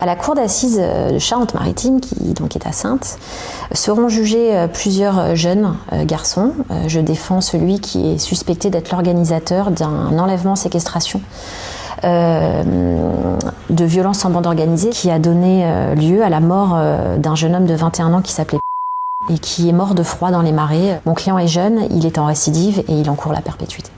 À la cour d'assises de Charente-Maritime, qui donc est à Saintes, seront jugés plusieurs jeunes garçons. Je défends celui qui est suspecté d'être l'organisateur d'un enlèvement-séquestration de violence en bande organisée qui a donné lieu à la mort d'un jeune homme de 21 ans qui s'appelait et qui est mort de froid dans les marais. Mon client est jeune, il est en récidive et il encourt la perpétuité.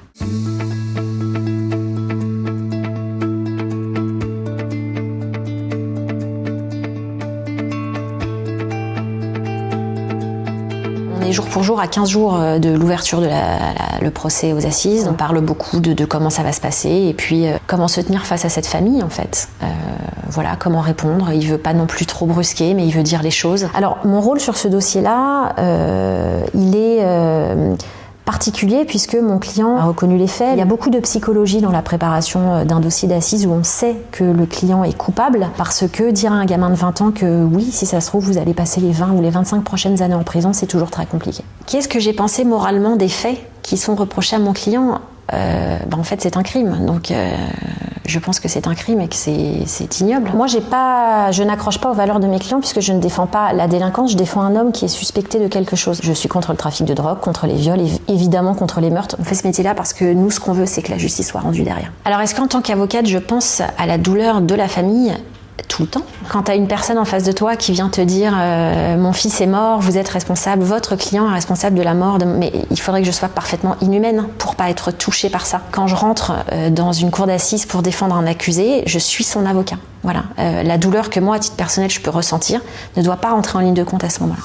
On est jour pour jour à 15 jours de l'ouverture de le procès aux assises. On parle beaucoup de comment ça va se passer et puis comment se tenir face à cette famille en fait. Voilà, comment répondre. Il veut pas non plus trop brusquer, mais il veut dire les choses. Alors, mon rôle sur ce dossier-là, il est particulier puisque mon client a reconnu les faits. Il y a beaucoup de psychologie dans la préparation d'un dossier d'assises où on sait que le client est coupable parce que dire à un gamin de 20 ans que oui, si ça se trouve, vous allez passer les 20 ou les 25 prochaines années en prison, c'est toujours très compliqué. Qu'est-ce que j'ai pensé moralement des faits qui sont reprochés à mon client ? En fait, c'est un crime. Donc, je pense que c'est un crime et que c'est ignoble. Moi, je n'accroche pas aux valeurs de mes clients puisque je ne défends pas la délinquance, je défends un homme qui est suspecté de quelque chose. Je suis contre le trafic de drogue, contre les viols, évidemment contre les meurtres. On fait ce métier-là parce que nous, ce qu'on veut, c'est que la justice soit rendue derrière. Alors, est-ce qu'en tant qu'avocate, je pense à la douleur de la famille ? Tout le temps. Quand tu as une personne en face de toi qui vient te dire mon fils est mort, vous êtes responsable, votre client est responsable de la mort, mais il faudrait que je sois parfaitement inhumaine pour pas être touchée par ça. Quand je rentre dans une cour d'assises pour défendre un accusé, je suis son avocat. Voilà. La douleur que moi, à titre personnel, je peux ressentir ne doit pas rentrer en ligne de compte à ce moment-là.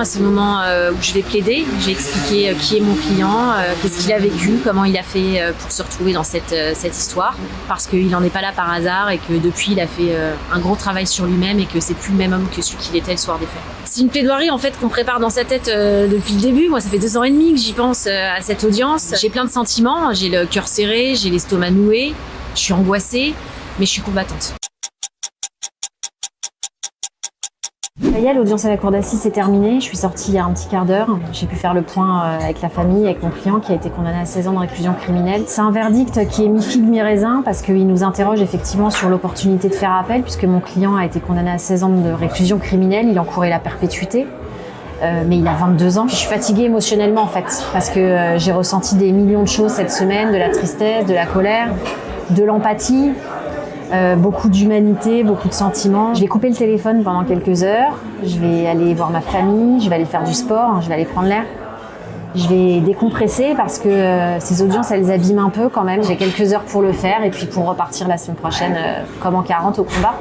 C'est le moment où je vais plaider. J'ai expliqué qui est mon client, qu'est-ce qu'il a vécu, comment il a fait pour se retrouver dans cette histoire, parce qu'il n'en est pas là par hasard et que depuis il a fait un gros travail sur lui-même et que c'est plus le même homme que celui qu'il était le soir des faits. C'est une plaidoirie en fait qu'on prépare dans sa tête depuis le début. Moi, ça fait 2 ans et demi que j'y pense à cette audience. J'ai plein de sentiments, j'ai le cœur serré, j'ai l'estomac noué, je suis angoissée, mais je suis combattante. Ça y est, l'audience à la cour d'assises est terminée. Je suis sortie il y a un petit quart d'heure. J'ai pu faire le point avec la famille, avec mon client qui a été condamné à 16 ans de réclusion criminelle. C'est un verdict qui est mi-figue, mi-raisin parce qu'il nous interroge effectivement sur l'opportunité de faire appel puisque mon client a été condamné à 16 ans de réclusion criminelle. Il encourait la perpétuité. Mais il a 22 ans. Je suis fatiguée émotionnellement en fait parce que j'ai ressenti des millions de choses cette semaine, de la tristesse, de la colère, de l'empathie. Beaucoup d'humanité, beaucoup de sentiments. Je vais couper le téléphone pendant quelques heures. Je vais aller voir ma famille, je vais aller faire du sport, je vais aller prendre l'air. Je vais décompresser parce que ces audiences, elles abîment un peu quand même. J'ai quelques heures pour le faire et puis pour repartir la semaine prochaine comme en 40 au combat.